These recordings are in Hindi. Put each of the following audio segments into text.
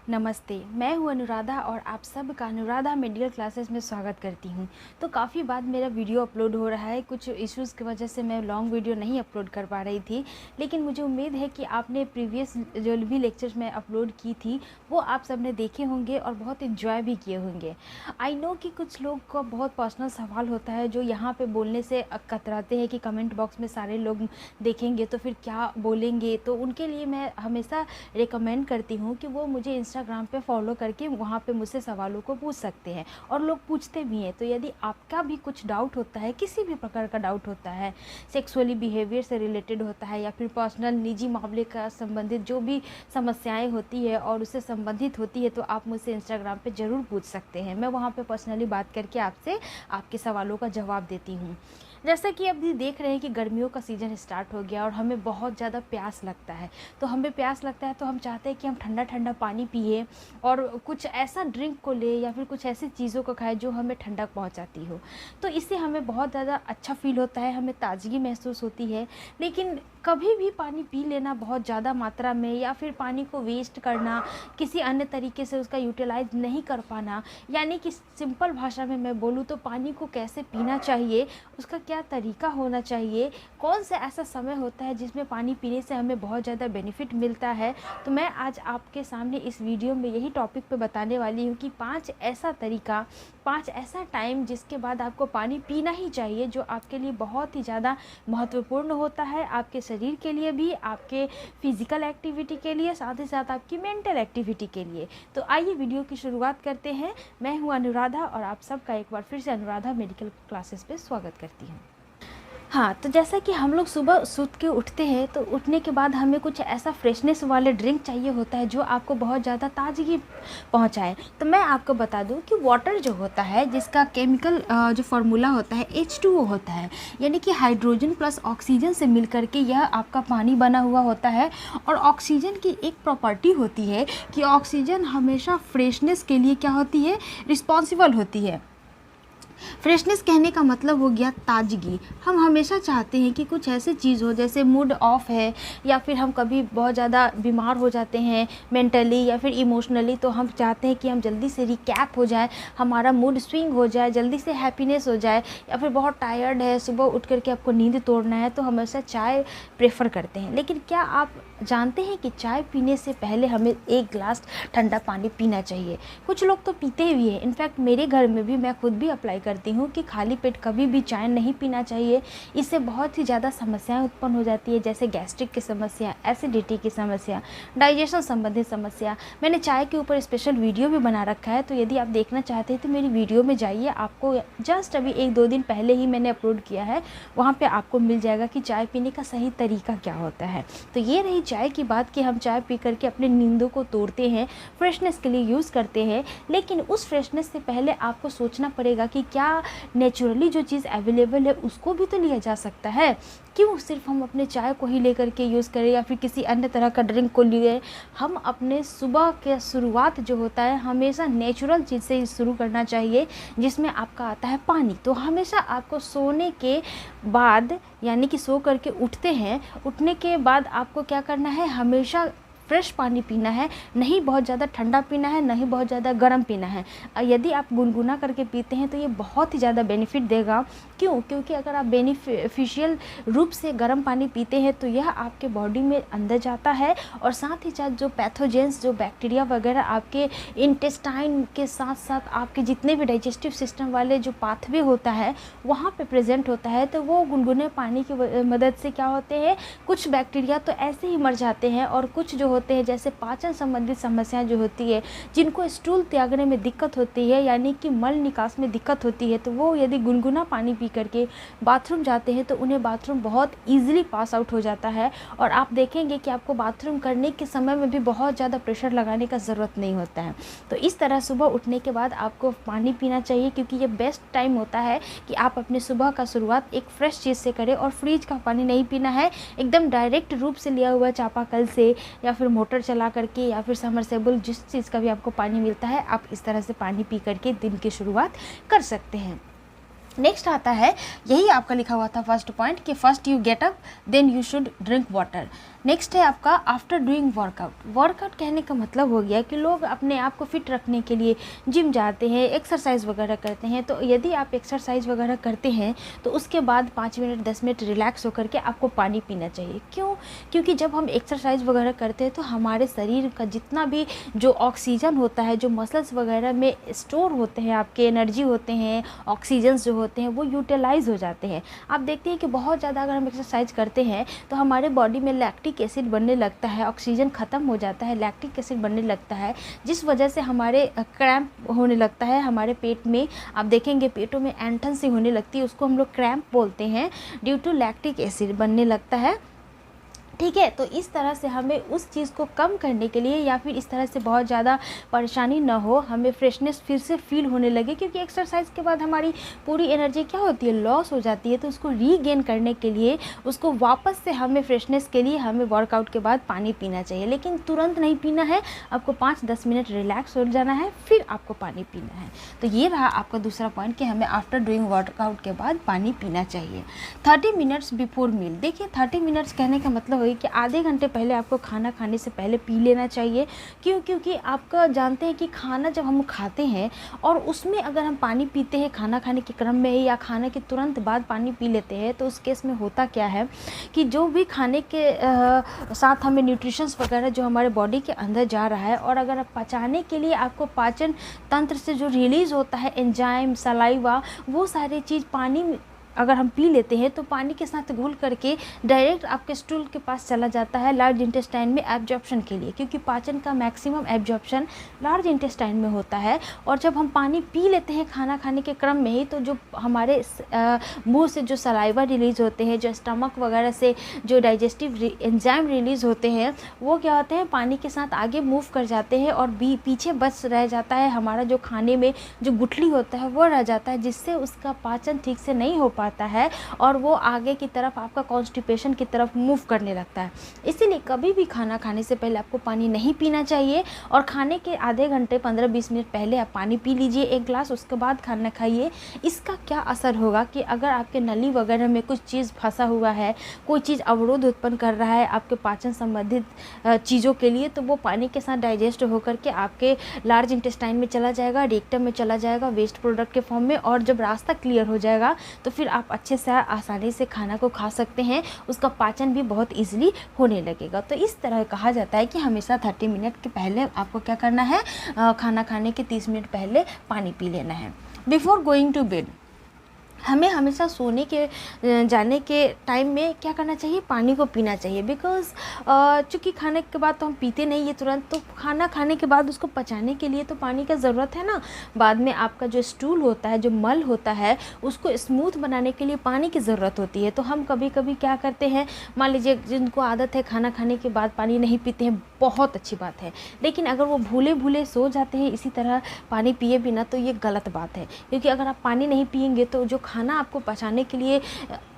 नमस्ते, मैं हूँ अनुराधा और आप सब का अनुराधा मेडिकल क्लासेस में स्वागत करती हूँ। तो काफ़ी बाद मेरा वीडियो अपलोड हो रहा है, कुछ इश्यूज़ की वजह से मैं लॉन्ग वीडियो नहीं अपलोड कर पा रही थी, लेकिन मुझे उम्मीद है कि आपने प्रीवियस जो भी लेक्चर्स मैं अपलोड की थी वो आप सब ने देखे होंगे और बहुत इन्जॉय भी किए होंगे। आई नो कि कुछ लोग का बहुत पर्सनल सवाल होता है जो यहाँ पर बोलने से कतराते हैं कि कमेंट बॉक्स में सारे लोग देखेंगे तो फिर क्या बोलेंगे, तो उनके लिए मैं हमेशा रिकमेंड करती हूँ कि वो मुझे इंस्टाग्राम पे फॉलो करके वहाँ पे मुझसे सवालों को पूछ सकते हैं और लोग पूछते भी हैं। तो यदि आपका भी कुछ डाउट होता है, किसी भी प्रकार का डाउट होता है, सेक्सुअली बिहेवियर से रिलेटेड होता है या फिर पर्सनल निजी मामले का संबंधित जो भी समस्याएं होती है और उससे संबंधित होती है, तो आप मुझसे इंस्टाग्राम पे ज़रूर पूछ सकते हैं। मैं वहाँ पे पर्सनली बात करके आपसे आपके सवालों का जवाब देती हूँ। जैसा कि अभी देख रहे हैं कि गर्मियों का सीज़न स्टार्ट हो गया और हमें बहुत ज़्यादा प्यास लगता है, तो हम चाहते हैं कि हम ठंडा ठंडा पानी पिए और कुछ ऐसा ड्रिंक को ले या फिर कुछ ऐसी चीज़ों को खाएं जो हमें ठंडक पहुंचाती हो। तो इससे हमें बहुत ज़्यादा अच्छा फील होता है, हमें ताजगी महसूस होती है। लेकिन कभी भी पानी पी लेना बहुत ज़्यादा मात्रा में या फिर पानी को वेस्ट करना, किसी अन्य तरीके से उसका यूटिलाइज नहीं कर पाना, यानी कि सिंपल भाषा में मैं बोलूँ तो पानी को कैसे पीना चाहिए, उसका क्या तरीका होना चाहिए, कौन सा ऐसा समय होता है जिसमें पानी पीने से हमें बहुत ज़्यादा बेनिफिट मिलता है। तो मैं आज आपके सामने इस वीडियो में यही टॉपिक पे बताने वाली हूँ कि 5 ऐसा तरीका, 5 ऐसा टाइम जिसके बाद आपको पानी पीना ही चाहिए, जो आपके लिए बहुत ही ज़्यादा महत्वपूर्ण होता है, आपके शरीर के लिए भी, आपके फिजिकल एक्टिविटी के लिए, साथ ही साथ आपकी मेंटल एक्टिविटी के लिए। तो आइए वीडियो की शुरुआत करते हैं। मैं हूँ अनुराधा और आप सबका एक बार फिर से अनुराधा मेडिकल क्लासेस पे स्वागत करती हूँ। हाँ, तो जैसा कि हम लोग सुबह सूत के उठते हैं तो उठने के बाद हमें कुछ ऐसा फ्रेशनेस वाले ड्रिंक चाहिए होता है जो आपको बहुत ज़्यादा ताजगी पहुँचाए। तो मैं आपको बता दूं कि वाटर जो होता है, जिसका केमिकल जो फार्मूला होता है H2O होता है, यानी कि हाइड्रोजन प्लस ऑक्सीजन से मिल करके यह आपका पानी बना हुआ होता है। और ऑक्सीजन की एक प्रॉपर्टी होती है कि ऑक्सीजन हमेशा फ्रेशनेस के लिए क्या होती है, रिस्पॉन्सिबल होती है। फ्रेशनेस कहने का मतलब हो गया ताजगी। हम हमेशा चाहते हैं कि कुछ ऐसी चीज़ हो, जैसे मूड ऑफ है या फिर हम कभी बहुत ज़्यादा बीमार हो जाते हैं मेंटली या फिर इमोशनली, तो हम चाहते हैं कि हम जल्दी से रिकैप हो जाए, हमारा मूड स्विंग हो जाए, जल्दी से हैप्पीनेस हो जाए। या फिर बहुत टायर्ड है, सुबह उठ करके आपको नींद तोड़ना है, तो हमेशा चाय प्रेफर करते हैं। लेकिन क्या आप जानते हैं कि चाय पीने से पहले हमें 1 गिलास ठंडा पानी पीना चाहिए? कुछ लोग तो पीते भी हैं। इनफैक्ट मेरे घर में भी, मैं खुद भी अप्लाई करती हूँ कि खाली पेट कभी भी चाय नहीं पीना चाहिए। इससे बहुत ही ज़्यादा समस्याएं उत्पन्न हो जाती है, जैसे गैस्ट्रिक की समस्या, एसिडिटी की समस्या, डाइजेशन संबंधित समस्या। मैंने चाय के ऊपर स्पेशल वीडियो भी बना रखा है, तो यदि आप देखना चाहते हैं तो मेरी वीडियो में जाइए। आपको जस्ट अभी 1-2 दिन पहले ही मैंने अपलोड किया है, वहाँ पर आपको मिल जाएगा कि चाय पीने का सही तरीका क्या होता है। तो ये रही चाय की बात कि हम चाय पी करके अपने नींदों को तोड़ते हैं, फ्रेशनेस के लिए यूज़ करते हैं। लेकिन उस फ्रेशनेस से पहले आपको सोचना पड़ेगा कि क्या नेचुरली जो चीज़ अवेलेबल है उसको भी तो लिया जा सकता है। क्यों सिर्फ हम अपने चाय को ही लेकर के यूज़ करें या फिर किसी अन्य तरह का ड्रिंक को लिए। हम अपने सुबह के शुरुआत जो होता है हमेशा नेचुरल चीज़ से शुरू करना चाहिए, जिसमें आपका आता है पानी। तो हमेशा आपको सोने के बाद, यानी कि सो करके उठते हैं, उठने के बाद आपको क्या करना है, हमेशा फ्रेश पानी पीना है, नहीं बहुत ज़्यादा ठंडा पीना है, नहीं बहुत ज़्यादा गर्म पीना है। यदि आप गुनगुना करके पीते हैं तो ये बहुत ही ज़्यादा बेनिफिट देगा। क्यों? क्योंकि अगर आप बेनिफिशियल रूप से गर्म पानी पीते हैं तो यह आपके बॉडी में अंदर जाता है और साथ ही साथ जो पैथोजेंस, जो बैक्टीरिया वगैरह आपके इंटेस्टाइन के साथ साथ आपके जितने भी डाइजेस्टिव सिस्टम वाले जो पाथवे होता है वहाँ पे प्रेजेंट होता है, तो वो गुनगुने पानी की मदद से क्या होते हैं, कुछ बैक्टीरिया तो ऐसे ही मर जाते हैं और कुछ जो होते हैं, जैसे पाचन संबंधित समस्याएं जो होती है, जिनको स्टूल त्यागने में दिक्कत होती है, यानी कि मल निकास में दिक्कत होती है, तो वो यदि गुनगुना पानी पी करके बाथरूम जाते हैं तो उन्हें बाथरूम बहुत ईजिली पास आउट हो जाता है। और आप देखेंगे कि आपको बाथरूम करने के समय में भी बहुत ज़्यादा प्रेशर लगाने का ज़रूरत नहीं होता है। तो इस तरह सुबह उठने के बाद आपको पानी पीना चाहिए, क्योंकि ये बेस्ट टाइम होता है कि आप अपने सुबह का शुरुआत एक फ्रेश चीज़ से करें। और फ्रिज का पानी नहीं पीना है, एकदम डायरेक्ट रूप से लिया हुआ चापाकल से या फिर मोटर चला करके या फिर समरसेबल, जिस चीज़ का भी आपको पानी मिलता है, आप इस तरह से पानी पी करके दिन की शुरुआत कर सकते हैं। नेक्स्ट आता है, यही आपका लिखा हुआ था फर्स्ट पॉइंट, कि first you get up then you should drink water. Next है आपका आफ्टर डूइंग वर्कआउट। वर्कआउट कहने का मतलब हो गया कि लोग अपने आप को फिट रखने के लिए जिम जाते हैं, एक्सरसाइज वगैरह करते हैं। तो यदि आप एक्सरसाइज वगैरह करते हैं तो उसके बाद 5 मिनट 10 मिनट रिलैक्स होकर के आपको पानी पीना चाहिए। क्यों? क्योंकि जब हम एक्सरसाइज वगैरह करते हैं तो हमारे शरीर का जितना भी जो ऑक्सीजन होता है, जो मसल्स वगैरह में स्टोर होते हैं, आपके एनर्जी होते हैं, ऑक्सीजन्स जो होते हैं वो यूटिलाइज हो जाते हैं। आप देखते हैं कि बहुत ज़्यादा अगर हम एक्सरसाइज करते हैं तो हमारे बॉडी में लैक्टिक एसिड बनने लगता है, ऑक्सीजन ख़त्म हो जाता है, लैक्टिक एसिड बनने लगता है, जिस वजह से हमारे क्रैम्प होने लगता है। हमारे पेट में आप देखेंगे पेटों में ऐंठन सी होने लगती है, उसको हम लोग क्रैम्प बोलते हैं, ड्यू टू लैक्टिक एसिड बनने लगता है। ठीक है, तो इस तरह से हमें उस चीज़ को कम करने के लिए या फिर इस तरह से बहुत ज़्यादा परेशानी ना हो, हमें फ्रेशनेस फिर से फील होने लगे, क्योंकि एक्सरसाइज के बाद हमारी पूरी एनर्जी क्या होती है, लॉस हो जाती है। तो उसको रीगेन करने के लिए, उसको वापस से हमें फ्रेशनेस के लिए हमें वर्कआउट के बाद पानी पीना चाहिए। लेकिन तुरंत नहीं पीना है, आपको 5-10 मिनट रिलैक्स हो जाना है, फिर आपको पानी पीना है। तो ये रहा आपका दूसरा पॉइंट कि हमें आफ्टर डूइंग वर्कआउट के बाद पानी पीना चाहिए। 30 मिनट्स बिफोर मील। देखिए 30 मिनट्स कहने का मतलब कि आधे घंटे पहले आपको खाना खाने से पहले पी लेना चाहिए। क्यों? क्योंकि आपका जानते हैं कि खाना जब हम खाते हैं और उसमें अगर हम पानी पीते हैं खाना खाने के क्रम में या खाने के तुरंत बाद पानी पी लेते हैं, तो उस केस में होता क्या है कि जो भी खाने के साथ हमें न्यूट्रिशंस वगैरह जो हमारे बॉडी के अंदर जा रहा है, और अगर पचाने के लिए आपको पाचन तंत्र से जो रिलीज़ होता है एंजाइम, सलाइवा, वो सारी चीज़ पानी अगर हम पी लेते हैं तो पानी के साथ घुल करके डायरेक्ट आपके स्टूल के पास चला जाता है लार्ज इंटेस्टाइन में एब्जॉर्प्शन के लिए, क्योंकि पाचन का मैक्सिमम एब्जॉर्प्शन लार्ज इंटेस्टाइन में होता है। और जब हम पानी पी लेते हैं खाना खाने के क्रम में ही, तो जो हमारे मुंह से जो सलाइवा रिलीज़ होते हैं, जो स्टमक वगैरह से जो डाइजेस्टिव एंजाइम रिलीज़ होते हैं, वो क्या होते हैं पानी के साथ आगे मूव कर जाते हैं और पीछे बच रह जाता है हमारा जो खाने में जो गुठली होता है वो रह जाता है, जिससे उसका पाचन ठीक से नहीं हो पाता है और वो आगे की तरफ आपका कॉन्स्टिपेशन की तरफ मूव करने लगता है। इसीलिए कभी भी खाना खाने से पहले आपको पानी नहीं पीना चाहिए, और खाने के आधे घंटे 15-20 मिनट पहले आप पानी पी लीजिए 1 ग्लास, उसके बाद खाना खाइए। इसका क्या असर होगा कि अगर आपके नली वगैरह में कुछ चीज़ फंसा हुआ है, कोई चीज़ अवरोध उत्पन्न कर रहा है आपके पाचन संबंधित चीज़ों के लिए, तो वो पानी के साथ डाइजेस्ट होकर के आपके लार्ज इंटेस्टाइन में चला जाएगा, रेक्टम में चला जाएगा वेस्ट प्रोडक्ट के फॉर्म में, और जब रास्ता क्लियर हो जाएगा तो फिर आप अच्छे से आसानी से खाना को खा सकते हैं, उसका पाचन भी बहुत ईजिली होने लगेगा। तो इस तरह कहा जाता है कि हमेशा 30 मिनट के पहले आपको क्या करना है, खाना खाने के 30 मिनट पहले पानी पी लेना है। बिफोर गोइंग टू बेड, हमें हमेशा सोने के जाने के टाइम में क्या करना चाहिए, पानी को पीना चाहिए। बिकॉज़ चूँकि खाने के बाद तो हम पीते नहीं है तुरंत, तो खाना खाने के बाद उसको पचाने के लिए तो पानी का ज़रूरत है ना। बाद में आपका जो स्टूल होता है, जो मल होता है, उसको स्मूथ बनाने के लिए पानी की ज़रूरत होती है। तो हम कभी कभी क्या करते हैं, मान लीजिए जिनको आदत है खाना खाने के बाद पानी नहीं पीते हैं, बहुत अच्छी बात है, लेकिन अगर वो भूले भूले सो जाते हैं इसी तरह पानी पिए बिना, तो ये गलत बात है। क्योंकि अगर आप पानी नहीं पिएंगे तो जो खाना आपको पचाने के लिए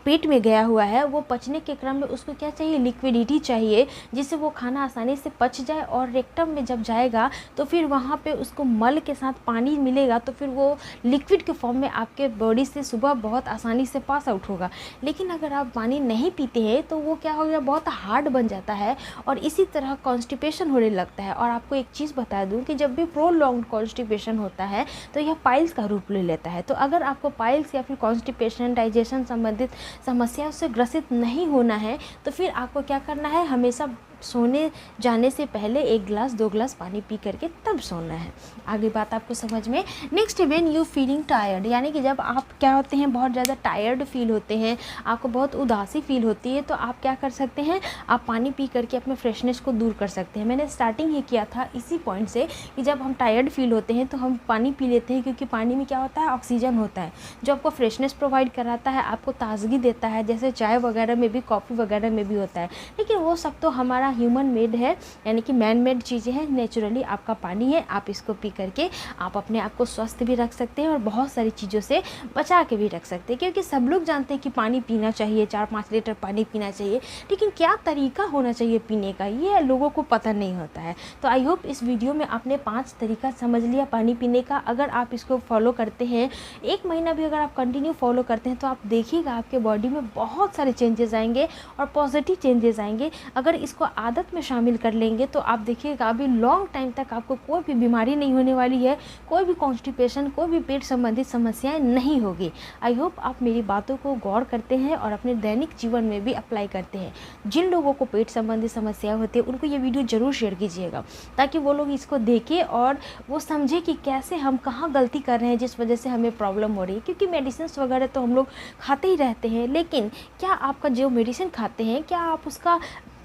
पेट में गया हुआ है, वो पचने के क्रम में उसको क्या चाहिए, लिक्विडिटी चाहिए, जिससे वो खाना आसानी से पच जाए, और रेक्टम में जब जाएगा तो फिर वहाँ पे उसको मल के साथ पानी मिलेगा, तो फिर वो लिक्विड के फॉर्म में आपके बॉडी से सुबह बहुत आसानी से पास आउट होगा। लेकिन अगर आप पानी नहीं पीते हैं तो वो क्या हो गया, बहुत हार्ड बन जाता है और इसी तरह कॉन्स्टिपेशन होने लगता है। और आपको एक चीज़ बता दूँ कि जब भी प्रोलॉन्ग्ड कॉन्स्टिपेशन होता है तो यह पाइल्स का रूप ले लेता है। तो अगर आपको पाइल्स या फिर कॉन्स्टिपेशन, डाइजेशन संबंधित समस्याओं से ग्रसित नहीं होना है, तो फिर आपको क्या करना है, हमेशा सोने जाने से पहले 1 गिलास 2 गिलास पानी पी करके तब सोना है। आगे बात आपको समझ में। Next, when you feeling tired, यानी कि जब आप क्या होते हैं, बहुत ज़्यादा टायर्ड फील होते हैं, आपको बहुत उदासी फील होती है, तो आप क्या कर सकते हैं, आप पानी पी करके अपने फ्रेशनेस को दूर कर सकते हैं। मैंने स्टार्टिंग ही किया था इसी पॉइंट से कि जब हम टायर्ड फील होते हैं तो हम पानी पी लेते हैं, क्योंकि पानी में क्या होता है, ऑक्सीजन होता है जो आपको फ्रेशनेस प्रोवाइड कराता है, आपको ताजगी देता है, जैसे चाय वगैरह में भी, कॉफ़ी वगैरह में भी होता है। लेकिन वो सब तो हमारा ह्यूमन मेड है, यानी कि मैन मेड चीज़ें हैं, नेचुरली आपका पानी है। आप इसको पी करके आप अपने आप को स्वस्थ भी रख सकते हैं और बहुत सारी चीज़ों से बचा के भी रख सकते हैं, क्योंकि सब लोग जानते हैं कि पानी पीना चाहिए, 4-5 लीटर पानी पीना चाहिए, लेकिन क्या तरीका होना चाहिए पीने का ये लोगों को पता नहीं होता है। तो आई होप इस वीडियो में आपने 5 तरीका समझ लिया पानी पीने का। अगर आप इसको फॉलो करते हैं, 1 महीना भी अगर आप कंटिन्यू फॉलो करते हैं, तो आप देखिएगा आपके बॉडी में बहुत सारे चेंजेस आएंगे और पॉजिटिव चेंजेस आएंगे। अगर इसको आदत में शामिल कर लेंगे तो आप देखिएगा अभी लॉन्ग टाइम तक आपको कोई भी बीमारी नहीं होने वाली है, कोई भी कॉन्स्टिपेशन, कोई भी पेट संबंधित समस्याएं नहीं होगी। आई होप आप मेरी बातों को गौर करते हैं और अपने दैनिक जीवन में भी अप्लाई करते हैं। जिन लोगों को पेट संबंधित समस्या होती है उनको ये वीडियो ज़रूर शेयर कीजिएगा, ताकि वो लोग इसको देखें और वो समझे कि कैसे हम कहाँ गलती कर रहे हैं जिस वजह से हमें प्रॉब्लम हो रही है। क्योंकि मेडिसिन वगैरह तो हम लोग खाते ही रहते हैं, लेकिन क्या आपका जो मेडिसिन खाते हैं क्या आप उसका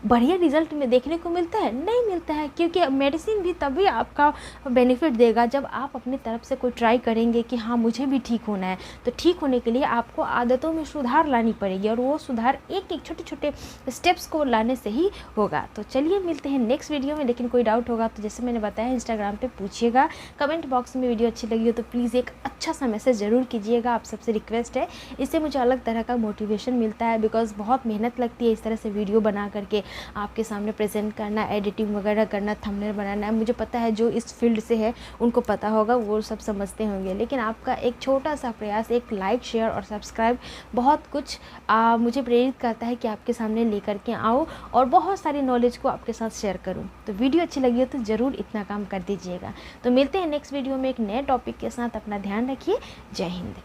बढ़िया रिजल्ट में देखने को मिलता है? नहीं मिलता है, क्योंकि मेडिसिन भी तभी आपका बेनिफिट देगा जब आप अपनी तरफ से कोई ट्राई करेंगे कि हाँ मुझे भी ठीक होना है। तो ठीक होने के लिए आपको आदतों में सुधार लानी पड़ेगी और वो सुधार एक एक छोटे छोटे स्टेप्स को लाने से ही होगा। तो चलिए मिलते हैं नेक्स्ट वीडियो में। लेकिन कोई डाउट होगा तो जैसे मैंने बताया इंस्टाग्राम पर पूछिएगा, कमेंट बॉक्स में वीडियो अच्छी लगी हो तो प्लीज़ एक अच्छा सा मैसेज ज़रूर कीजिएगा। आप सबसे रिक्वेस्ट है, इससे मुझे अलग तरह का मोटिवेशन मिलता है, बिकॉज बहुत मेहनत लगती है इस तरह से वीडियो बना करके आपके सामने प्रेजेंट करना, एडिटिंग वगैरह करना, थंबनेल बनाना है। मुझे पता है जो इस फील्ड से है उनको पता होगा, वो सब समझते होंगे, लेकिन आपका एक छोटा सा प्रयास, एक लाइक, शेयर और सब्सक्राइब बहुत कुछ मुझे प्रेरित करता है कि आपके सामने लेकर के आऊँ और बहुत सारी नॉलेज को आपके साथ शेयर करूँ। तो वीडियो अच्छी लगी हो तो ज़रूर इतना काम कर दीजिएगा। तो मिलते हैं नेक्स्ट वीडियो में एक नए टॉपिक के साथ। अपना ध्यान रखिए। जय हिंद।